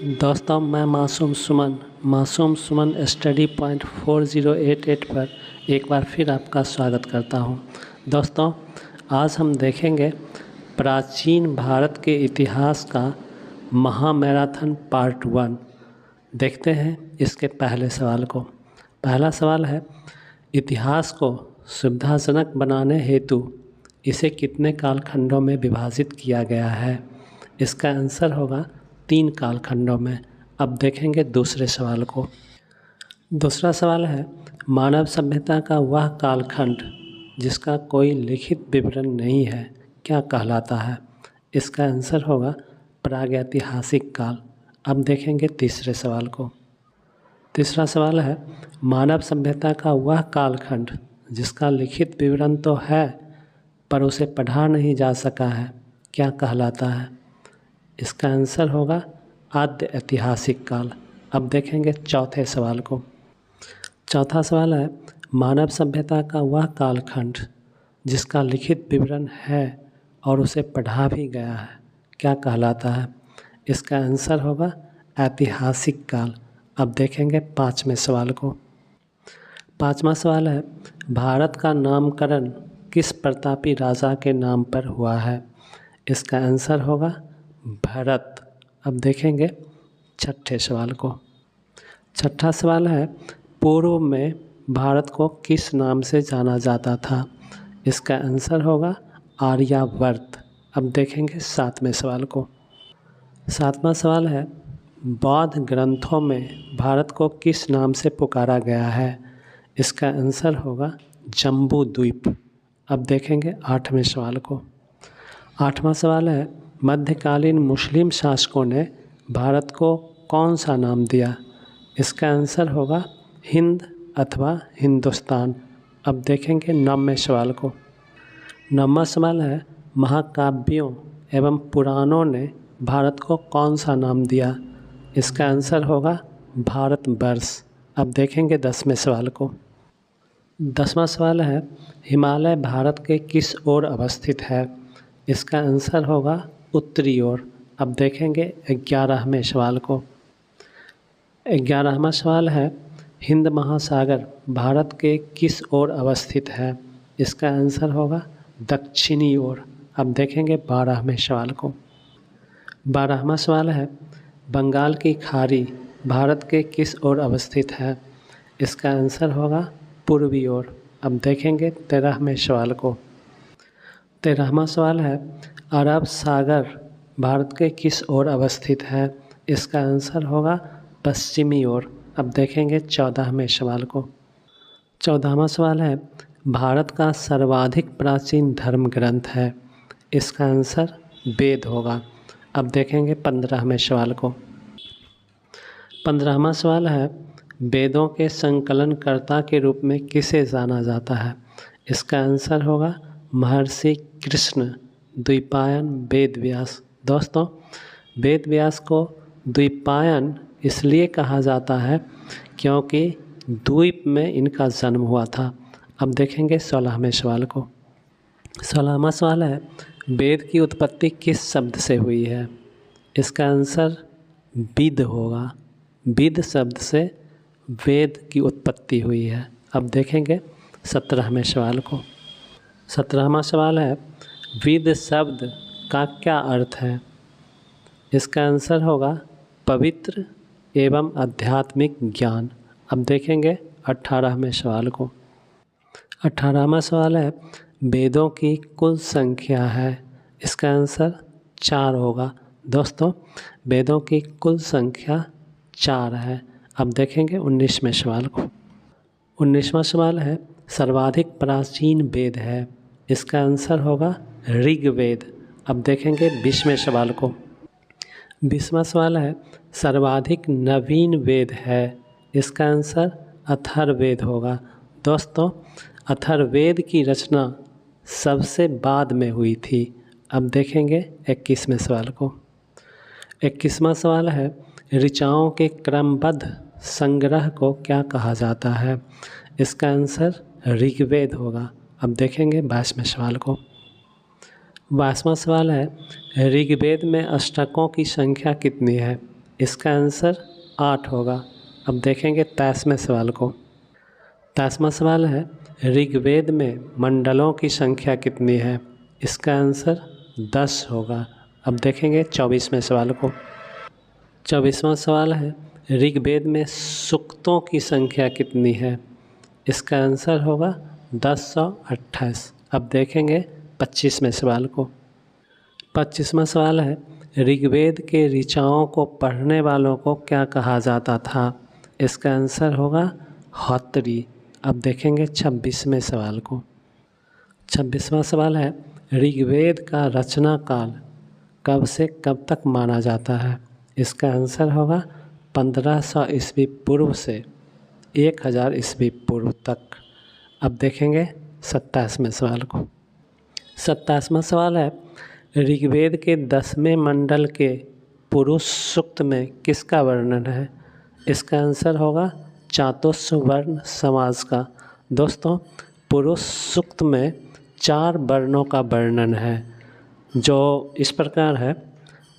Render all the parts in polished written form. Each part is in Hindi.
दोस्तों, मैं मासूम सुमन स्टडी पॉइंट 4088 पर एक बार फिर आपका स्वागत करता हूं। दोस्तों, आज हम देखेंगे प्राचीन भारत के इतिहास का महामैराथन पार्ट 1। देखते हैं इसके पहले सवाल को। पहला सवाल है, इतिहास को सुविधाजनक बनाने हेतु इसे कितने कालखंडों में विभाजित किया गया है? इसका आंसर होगा 3 कालखंडों में। अब देखेंगे दूसरे सवाल को। दूसरा सवाल है, मानव सभ्यता का वह कालखंड जिसका कोई लिखित विवरण नहीं है क्या कहलाता है? इसका आंसर होगा प्रागैतिहासिक काल। अब देखेंगे तीसरे सवाल को। तीसरा सवाल है, मानव सभ्यता का वह कालखंड जिसका लिखित विवरण तो है पर उसे पढ़ा नहीं जा सका है क्या कहलाता है? इसका आंसर होगा आद्य ऐतिहासिक काल। अब देखेंगे चौथे सवाल को। चौथा सवाल है, मानव सभ्यता का वह कालखंड जिसका लिखित विवरण है और उसे पढ़ा भी गया है क्या कहलाता है? इसका आंसर होगा ऐतिहासिक काल। अब देखेंगे पाँचवें सवाल को। पाँचवा सवाल है, भारत का नामकरण किस प्रतापी राजा के नाम पर हुआ है? इसका आंसर होगा भरत। अब देखेंगे छठे सवाल को। छठा सवाल है, पूर्व में भारत को किस नाम से जाना जाता था? इसका आंसर होगा आर्यावर्त। अब देखेंगे सातवें सवाल को। सातवां सवाल है, बौद्ध ग्रंथों में भारत को किस नाम से पुकारा गया है? इसका आंसर होगा जम्बू द्वीप। अब देखेंगे आठवें सवाल को। आठवां सवाल है, मध्यकालीन मुस्लिम शासकों ने भारत को कौन सा नाम दिया? इसका आंसर होगा हिंद अथवा हिंदुस्तान। अब देखेंगे नौवें सवाल को। नौवां सवाल है, महाकाव्यों एवं पुराणों ने भारत को कौन सा नाम दिया? इसका आंसर होगा भारतवर्ष। अब देखेंगे 10वें सवाल को। 10वां सवाल है, हिमालय भारत के किस ओर अवस्थित है? इसका आंसर होगा उत्तरी ओर। अब देखेंगे 11वें सवाल को। 11वां सवाल है, हिंद महासागर भारत के किस ओर अवस्थित है? इसका आंसर होगा दक्षिणी ओर। अब देखेंगे 12वें सवाल को। 12वां सवाल है, बंगाल की खाड़ी भारत के किस ओर अवस्थित है? इसका आंसर होगा पूर्वी ओर। अब देखेंगे 13वें सवाल को। 13वां सवाल है, अरब सागर भारत के किस ओर अवस्थित है? इसका आंसर होगा पश्चिमी ओर। अब देखेंगे 14वें सवाल को। 14वां सवाल है, भारत का सर्वाधिक प्राचीन धर्म ग्रंथ है। इसका आंसर वेद होगा। अब देखेंगे 15वें सवाल को। 15वां सवाल है, वेदों के संकलनकर्ता के रूप में किसे जाना जाता है? इसका आंसर होगा महर्षि कृष्ण द्वैपायन वेद व्यास। दोस्तों, वेद व्यास को द्वैपायन इसलिए कहा जाता है क्योंकि द्वीप में इनका जन्म हुआ था। अब देखेंगे 16वें सवाल को। 16वां सवाल है, वेद की उत्पत्ति किस शब्द से हुई है? इसका आंसर विद होगा। विद शब्द से वेद की उत्पत्ति हुई है। अब देखेंगे 17वें सवाल को। 17वां सवाल है, वेद शब्द का क्या अर्थ है? इसका आंसर होगा पवित्र एवं आध्यात्मिक ज्ञान। अब देखेंगे 18वें सवाल को। 18वां सवाल है, वेदों की कुल संख्या है। इसका आंसर 4 होगा। दोस्तों, वेदों की कुल संख्या 4 है। अब देखेंगे 19वें सवाल को। 19वां सवाल है, सर्वाधिक प्राचीन वेद है। इसका आंसर होगा ऋग्वेद। अब देखेंगे 20वें सवाल को। 20वां सवाल है, सर्वाधिक नवीन वेद है। इसका आंसर अथर्ववेद होगा। दोस्तों, अथर्ववेद की रचना सबसे बाद में हुई थी। अब देखेंगे 21वें सवाल को। 21वां सवाल है, ऋचाओं के क्रमबद्ध संग्रह को क्या कहा जाता है? इसका आंसर ऋग्वेद होगा। अब देखेंगे 22वें सवाल को। 22वां सवाल है, ऋग्वेद में अष्टकों की संख्या कितनी है? इसका आंसर 8 होगा। अब देखेंगे 23वें सवाल को। 23वां सवाल है, ऋग्वेद में मंडलों की संख्या कितनी है? इसका आंसर 10 होगा। अब देखेंगे 24वें सवाल को। 24वां सवाल है, ऋग्वेद में सूक्तों की संख्या कितनी है? इसका आंसर होगा 1028। अब देखेंगे 25वें सवाल को। 25वां सवाल है, ऋग्वेद के ऋचाओं को पढ़ने वालों को क्या कहा जाता था? इसका आंसर होगा होत्री। अब देखेंगे 26वें सवाल को। 26वां सवाल है, ऋग्वेद का रचना काल कब से कब तक माना जाता है? इसका आंसर होगा 1500 ईस्वी पूर्व से 1000 ईस्वी पूर्व तक। अब देखेंगे 27वें सवाल को। 27वां सवाल है, ऋग्वेद के 10वें मंडल के पुरुष सूक्त में किसका वर्णन है? इसका आंसर होगा चातुर्स वर्ण समाज का। दोस्तों, पुरुष सूक्त में 4 वर्णों का वर्णन है, जो इस प्रकार है।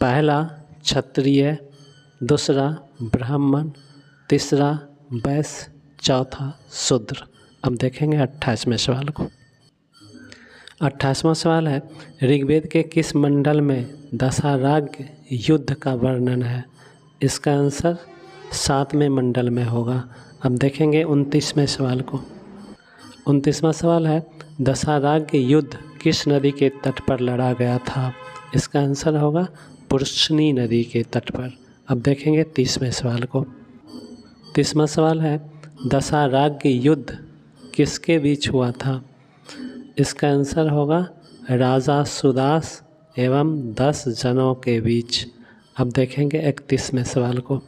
पहला क्षत्रिय, दूसरा ब्राह्मण, तीसरा वैश्य, चौथा शूद्र। अब देखेंगे 28वें सवाल को। 28वां सवाल है, ऋग्वेद के किस मंडल में दशाराग युद्ध का वर्णन है? इसका आंसर 7वें मंडल में होगा। अब देखेंगे 29वें सवाल को। 29वां सवाल है, दशाराग युद्ध किस नदी के तट पर लड़ा गया था? इसका आंसर होगा पुरुषनी नदी के तट पर। अब देखेंगे 30वें सवाल को। 30वां सवाल है, दशाराग युद्ध किसके बीच हुआ था? इसका आंसर होगा राजा सुदास एवं 10 जनों के बीच। अब देखेंगे 31वें सवाल को।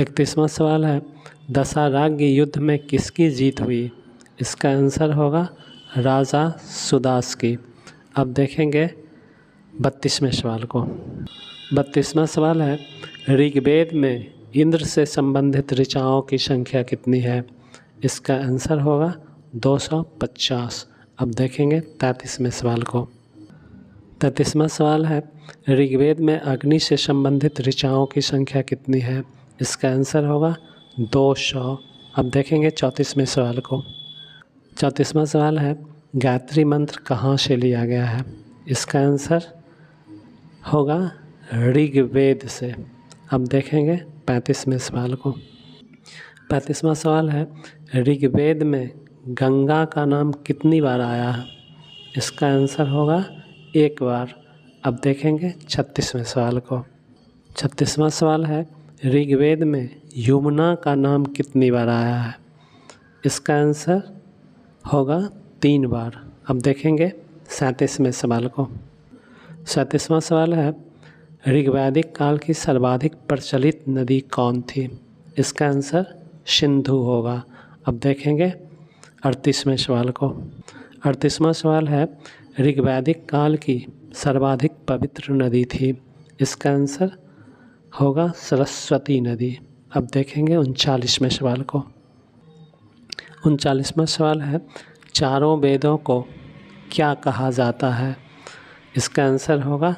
31वां सवाल है, दशाराग युद्ध में किसकी जीत हुई? इसका आंसर होगा राजा सुदास की। अब देखेंगे 32वें सवाल को। 32वां सवाल है, ऋग्वेद में इंद्र से संबंधित ऋचाओं की संख्या कितनी है? इसका आंसर होगा 250। अब देखेंगे 33वें सवाल को। 33वां सवाल है, ऋग्वेद में अग्नि से संबंधित ऋचाओं की संख्या कितनी है? इसका आंसर होगा 200। अब देखेंगे 34वें सवाल को। 34वां सवाल है, गायत्री मंत्र कहाँ से लिया गया है? इसका आंसर होगा ऋग्वेद से। अब देखेंगे 35वें सवाल को। 35वां सवाल है, ऋग्वेद में गंगा का नाम कितनी बार आया है? इसका आंसर होगा 1 बार। अब देखेंगे 36वें सवाल को। 36वां सवाल है, ऋग्वेद में यमुना का नाम कितनी बार आया है? इसका आंसर होगा 3 बार। अब देखेंगे 37वें सवाल को। 37वां सवाल है, ऋग्वैदिक काल की सर्वाधिक प्रचलित नदी कौन थी? इसका आंसर सिंधु होगा। अब देखेंगे 38वें सवाल को। 38वां सवाल है, ऋग्वैदिक काल की सर्वाधिक पवित्र नदी थी? इसका आंसर होगा सरस्वती नदी। अब देखेंगे 39वें सवाल को। 39वां सवाल है, चारों वेदों को क्या कहा जाता है? इसका आंसर होगा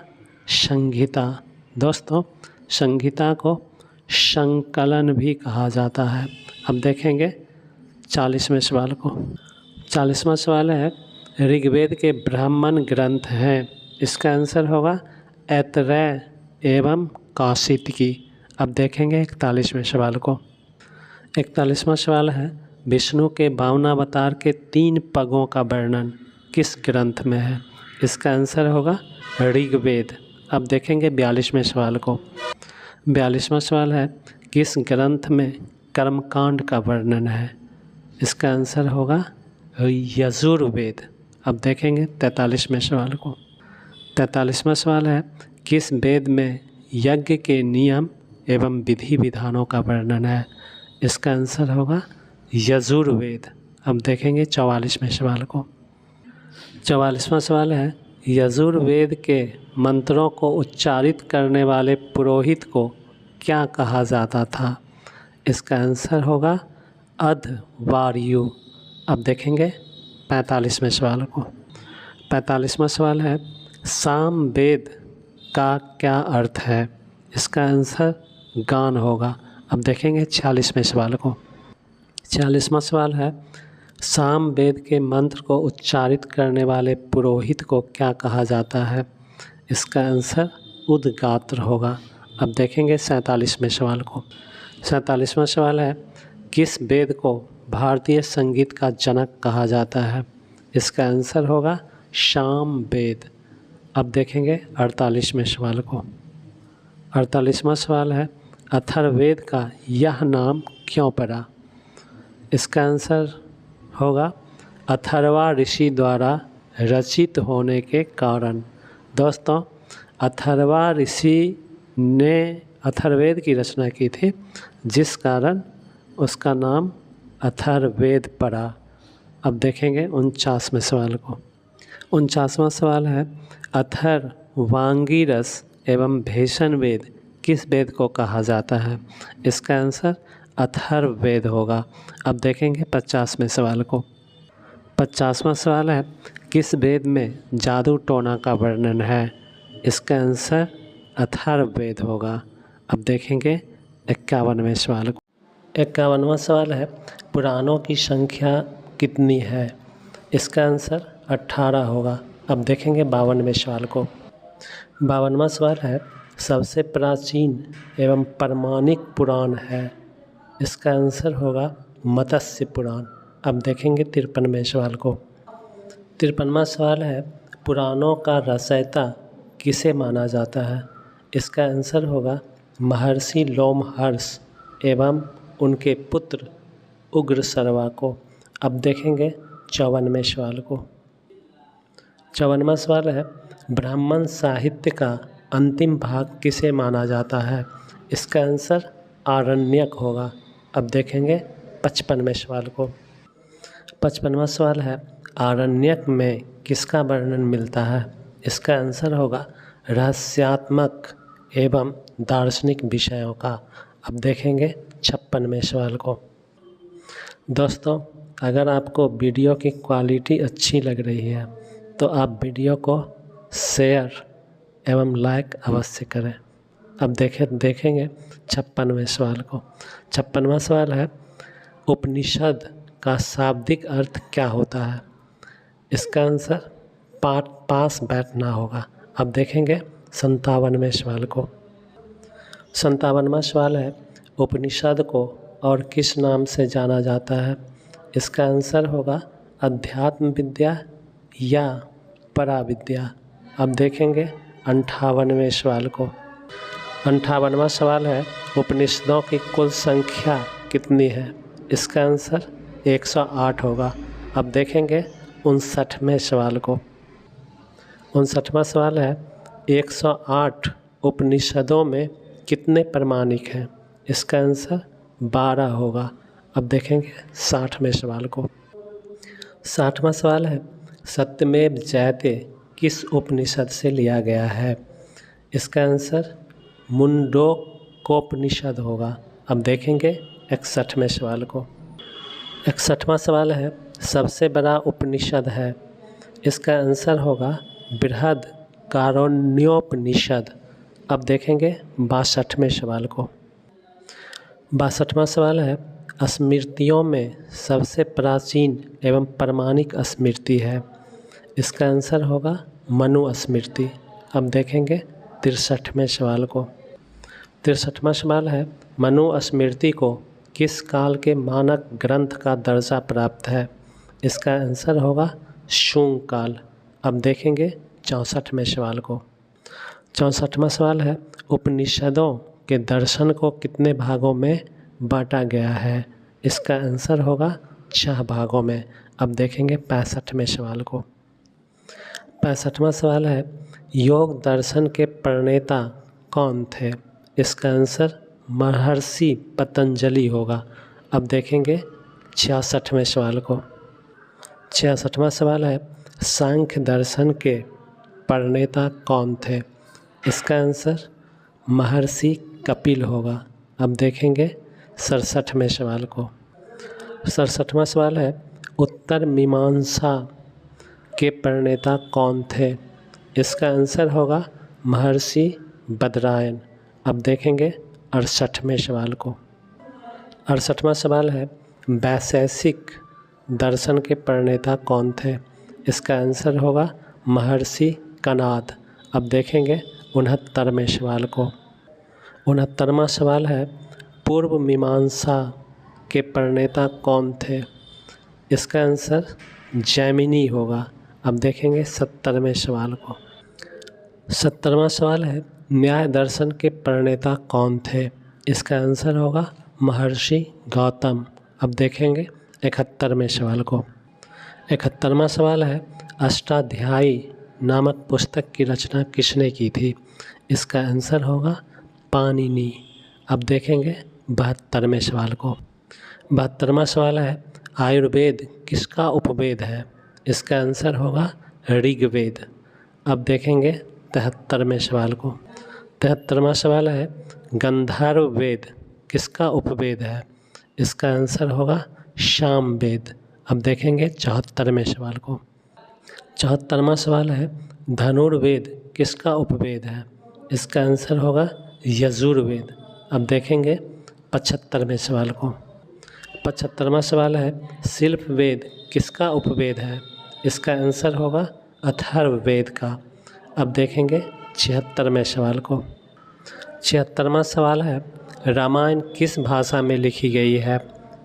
संहिता। दोस्तों, संहिता को संकलन भी कहा जाता है। अब देखेंगे 40वें सवाल को। 40वां सवाल है, ऋग्वेद के ब्राह्मण ग्रंथ हैं? इसका आंसर होगा ऐतरेय एवं कौशिकी। अब देखेंगे 41वें सवाल को। 41वां सवाल है, विष्णु के 52 अवतार के 3 पगों का वर्णन किस ग्रंथ में है? इसका आंसर होगा ऋग्वेद। अब देखेंगे 42वें सवाल को। 42वां सवाल है, किस ग्रंथ में कर्मकांड का वर्णन है? इसका आंसर होगा यजुर्वेद। अब देखेंगे 43वें सवाल को। 43वां सवाल है, किस वेद में यज्ञ के नियम एवं विधि विधानों का वर्णन है? इसका आंसर होगा यजुर्वेद। अब देखेंगे 44वें सवाल को। 44वां सवाल है, यजुर्वेद के मंत्रों को उच्चारित करने वाले पुरोहित को क्या कहा जाता था? इसका आंसर होगा अध्वर्यु। अब देखेंगे 45वें सवाल को। 45वां सवाल है, सामवेद का क्या अर्थ है? इसका आंसर गान होगा। अब देखेंगे 46वें सवाल को। 46वां सवाल है, साम वेद के मंत्र को उच्चारित करने वाले पुरोहित को क्या कहा जाता है? इसका आंसर उद्गात्र होगा। अब देखेंगे 47वें सवाल को। 47वां सवाल है, किस वेद को भारतीय संगीत का जनक कहा जाता है? इसका आंसर होगा साम वेद। अब देखेंगे 48वें सवाल को। 48वां सवाल है, अथर्ववेद का यह नाम क्यों पड़ा? इसका आंसर होगा अथर्वा ऋषि द्वारा रचित होने के कारण। दोस्तों, अथर्वा ऋषि ने अथर्ववेद की रचना की थी, जिस कारण उसका नाम अथर्ववेद पड़ा। अब देखेंगे 49वें सवाल को। 49वां सवाल है, अथर्वांगिरस एवं भेषण वेद किस वेद को कहा जाता है? इसका आंसर अथर्ववेद होगा। अब देखेंगे 50वें सवाल को। 50वां सवाल है, किस वेद में जादू टोना का वर्णन है? इसका आंसर अथर्ववेद होगा। अब देखेंगे 51वें सवाल को। 51वां सवाल है, पुराणों की संख्या कितनी है? इसका आंसर 18 होगा। अब देखेंगे 52वें सवाल को। 52वां सवाल है, सबसे प्राचीन एवं प्रमाणिक पुराण है? इसका आंसर होगा मत्स्य पुराण। अब देखेंगे 53वें सवाल को। 53वां सवाल है, पुराणों का रचयिता किसे माना जाता है? इसका आंसर होगा महर्षि लोमहर्ष एवं उनके पुत्र उग्रसर्वा को। अब देखेंगे 54वें सवाल को। 54वां सवाल है, ब्राह्मण साहित्य का अंतिम भाग किसे माना जाता है? इसका आंसर आरण्यक होगा। अब देखेंगे 55वें सवाल को। 55वां सवाल है, आरण्यक में किसका वर्णन मिलता है? इसका आंसर होगा रहस्यात्मक एवं दार्शनिक विषयों का। अब देखेंगे 56वें सवाल को। दोस्तों, अगर आपको वीडियो की क्वालिटी अच्छी लग रही है तो आप वीडियो को शेयर एवं लाइक अवश्य करें। अब देखेंगे 56वें सवाल को। 56वां सवाल है, उपनिषद का शाब्दिक अर्थ क्या होता है? इसका आंसर पास बैठना होगा। अब देखेंगे 57वें सवाल को। 57वां सवाल है, उपनिषद को और किस नाम से जाना जाता है? इसका आंसर होगा अध्यात्म विद्या या पराविद्या। अब देखेंगे 58वें सवाल को। 58वां सवाल है, उपनिषदों की कुल संख्या कितनी है? इसका आंसर 108 होगा। अब देखेंगे 59वें सवाल को। 59वां सवाल है, 108 उपनिषदों में कितने प्रमाणिक हैं? इसका आंसर 12 होगा। अब देखेंगे 60वें सवाल को। 60वां सवाल है, सत्यमेव जयते किस उपनिषद से लिया गया है? इसका आंसर मुंडकोपनिषद होगा। अब देखेंगे 61वें सवाल को। 61वां सवाल है, सबसे बड़ा उपनिषद है? इसका आंसर होगा बृहदारण्योपनिषद। अब देखेंगे 62वें सवाल को। 62वां सवाल है, स्मृतियों में सबसे प्राचीन एवं प्रमाणिक स्मृति है? इसका आंसर होगा मनुस्मृति। अब देखेंगे 63वें सवाल को। 63वां सवाल है, मनुस्मृति को किस काल के मानक ग्रंथ का दर्जा प्राप्त है? इसका आंसर होगा शुंग काल। अब देखेंगे 64वें सवाल को। 64वां सवाल है, उपनिषदों के दर्शन को कितने भागों में बांटा गया है? इसका आंसर होगा 6 भागों में। अब देखेंगे 65वें सवाल को। 65वां सवाल है, योग दर्शन के प्रणेता कौन थे? इसका आंसर महर्षि पतंजलि होगा। अब देखेंगे 66वें सवाल को। 66वां सवाल है, सांख्य दर्शन के प्रणेता कौन थे? इसका आंसर महर्षि कपिल होगा। अब देखेंगे 67वें सवाल को। 67वां सवाल है, उत्तर मीमांसा के प्रणेता कौन थे? इसका आंसर होगा महर्षि बदरायन। अब देखेंगे 68वें सवाल को। 68वां सवाल है, वैशेषिक दर्शन के प्रणेता कौन थे? इसका आंसर होगा महर्षि कणाद। अब देखेंगे 69वें सवाल को। 69वां सवाल है, पूर्व मीमांसा के प्रणेता कौन थे? इसका आंसर जैमिनी होगा। अब देखेंगे 70वें सवाल को। 70वां सवाल है, न्याय दर्शन के प्रणेता कौन थे? इसका आंसर होगा महर्षि गौतम। अब देखेंगे 71वें सवाल को। 71वां सवाल है, अष्टाध्यायी नामक पुस्तक की रचना किसने की थी? इसका आंसर होगा पाणिनि। अब देखेंगे 72वें सवाल को। 72वां सवाल है, आयुर्वेद किसका उपवेद है? इसका आंसर होगा ऋग्वेद। अब देखेंगे 73वें सवाल को। 73वां सवाल है, गंधर्व वेद किसका उपवेद है? इसका आंसर होगा सामवेद। अब देखेंगे 74वें सवाल को। 74वां सवाल है, धनुर्वेद किसका उपवेद है? इसका आंसर होगा यजुर्वेद। अब देखेंगे 75वें सवाल को। 75वां सवाल है, शिल्प वेद किसका उपवेद है? इसका आंसर होगा अथर्ववेद का। अब देखेंगे 76वें सवाल को। 76वां सवाल है, रामायण किस भाषा में लिखी गई है?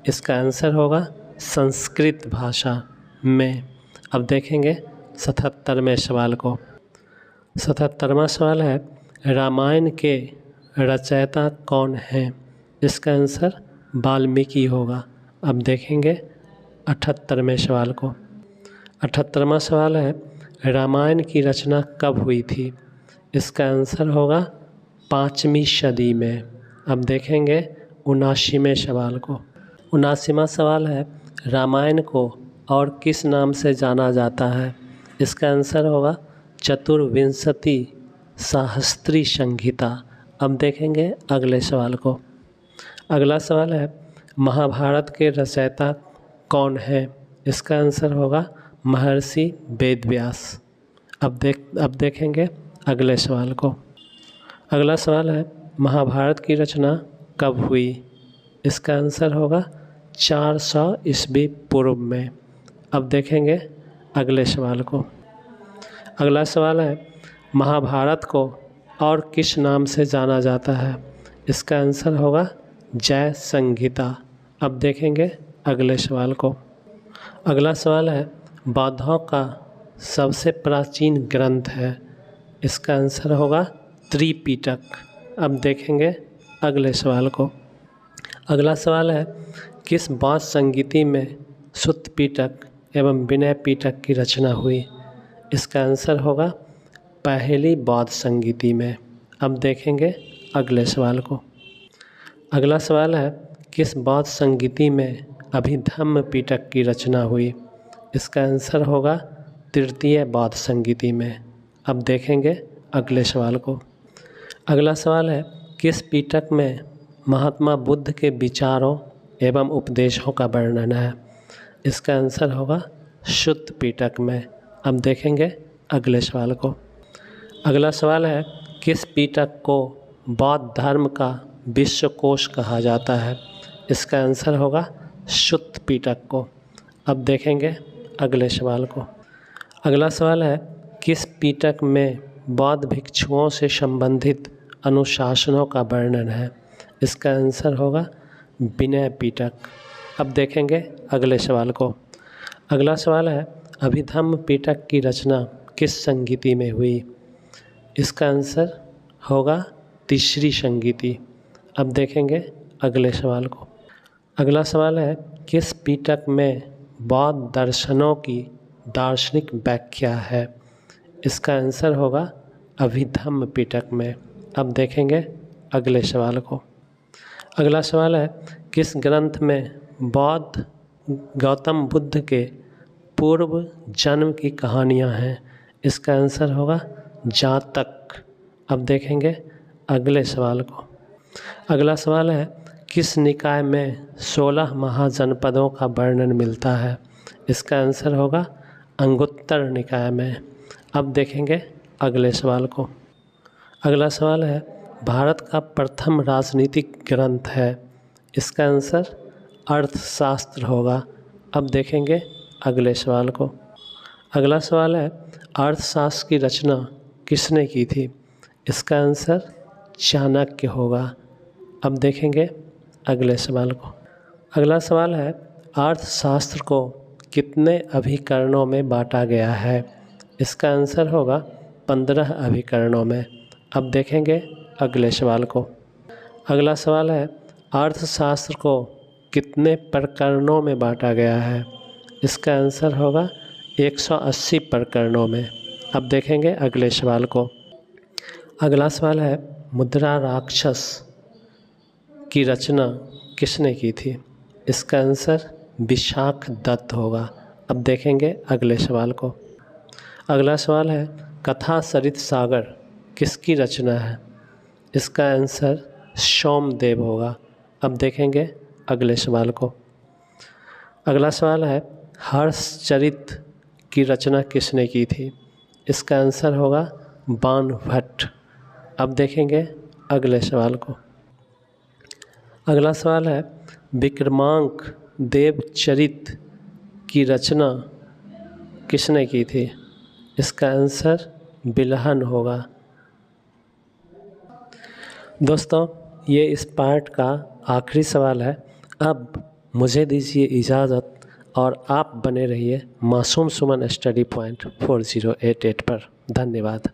इसका आंसर होगा संस्कृत भाषा में। अब देखेंगे 77वें सवाल को। 77वां सवाल है, रामायण के रचयिता कौन हैं? इसका आंसर वाल्मीकि होगा। अब देखेंगे 78वें सवाल को। 78वां सवाल है, रामायण की रचना कब हुई थी? इसका आंसर होगा 5वीं सदी में। अब देखेंगे 79वें सवाल को। 79वां सवाल है, रामायण को और किस नाम से जाना जाता है? इसका आंसर होगा चतुर्विंशति सहस्त्री संहिता। अब देखेंगे अगले सवाल को। अगला सवाल है, महाभारत के रचयिता कौन है? इसका आंसर होगा महर्षि वेदव्यास। अब देखेंगे अगले सवाल को। अगला सवाल है, महाभारत की रचना कब हुई? इसका आंसर होगा 400 ईस्वी पूर्व में। अब देखेंगे अगले सवाल को। अगला सवाल है, महाभारत को और किस नाम से जाना जाता है? इसका आंसर होगा जय संहिता। अब देखेंगे अगले सवाल को। अगला सवाल है, बौद्धों का सबसे प्राचीन ग्रंथ है? इसका आंसर होगा त्रिपिटक। अब देखेंगे अगले सवाल को। अगला सवाल है, किस बौद्ध संगीति में सुत्त पिटक एवं विनय पिटक की रचना हुई? इसका आंसर होगा पहली बौद्ध संगीति में। अब देखेंगे अगले सवाल को। अगला सवाल है, किस बौद्ध संगीति में अभिधम्म पिटक की रचना हुई? इसका आंसर होगा तृतीय बौद्ध संगीति में। अब देखेंगे अगले सवाल को। अगला सवाल है, किस पिटक में महात्मा बुद्ध के विचारों एवं उपदेशों का वर्णन है? इसका आंसर होगा सुत्त पिटक में। अब देखेंगे अगले सवाल को। अगला सवाल है, किस पिटक को बौद्ध धर्म का विश्वकोश कहा जाता है? इसका आंसर होगा सुत्त पिटक को। अब देखेंगे अगले सवाल को। अगला सवाल है, किस पिटक में बौद्ध भिक्षुओं से संबंधित अनुशासनों का वर्णन है? इसका आंसर होगा विनय पिटक। अब देखेंगे अगले सवाल को। अगला सवाल है, अभिधम्म पिटक की रचना किस संगीति में हुई? इसका आंसर होगा तीसरी संगीति। अब देखेंगे अगले सवाल को। अगला सवाल है, किस पिटक में बौद्ध दर्शनों की दार्शनिक व्याख्या है? इसका आंसर होगा अभिधम्म पिटक में। अब देखेंगे अगले सवाल को। अगला सवाल है, किस ग्रंथ में बौद्ध गौतम बुद्ध के पूर्व जन्म की कहानियाँ हैं? इसका आंसर होगा जातक। अब देखेंगे अगले सवाल को। अगला सवाल है, किस निकाय में 16 महाजनपदों का वर्णन मिलता है? इसका आंसर होगा अंगुत्तर निकाय में। अब देखेंगे अगले सवाल को। अगला सवाल है, भारत का प्रथम राजनीतिक ग्रंथ है? इसका आंसर अर्थशास्त्र होगा। अब देखेंगे अगले सवाल को। अगला सवाल है, अर्थशास्त्र की रचना किसने की थी? इसका आंसर चाणक्य होगा। अब देखेंगे अगले सवाल को। अगला सवाल है, अर्थशास्त्र को कितने अभिकरणों में बांटा गया है? इसका आंसर होगा 15 अभिकरणों में। अब देखेंगे अगले सवाल को। अगला सवाल है, अर्थशास्त्र को कितने प्रकरणों में बांटा गया है? इसका आंसर होगा 180 प्रकरणों में। अब देखेंगे अगले सवाल को। अगला सवाल है, मुद्रा राक्षस की रचना किसने की थी? इसका आंसर विशाख दत्त होगा। अब देखेंगे अगले सवाल को। अगला सवाल है, कथा सरित सागर किसकी रचना है? इसका आंसर सोमदेव होगा। अब देखेंगे अगले सवाल को। अगला सवाल है, हर्षचरित की रचना किसने की थी? इसका आंसर होगा बाणभट्ट। अब देखेंगे अगले सवाल को। अगला सवाल है, विक्रमांक देवचरित की रचना किसने की थी? इसका आंसर बिल्हन होगा। दोस्तों, ये इस पार्ट का आखिरी सवाल है। अब मुझे दीजिए इजाज़त और आप बने रहिए मासूम सुमन स्टडी पॉइंट 4088 पर। धन्यवाद।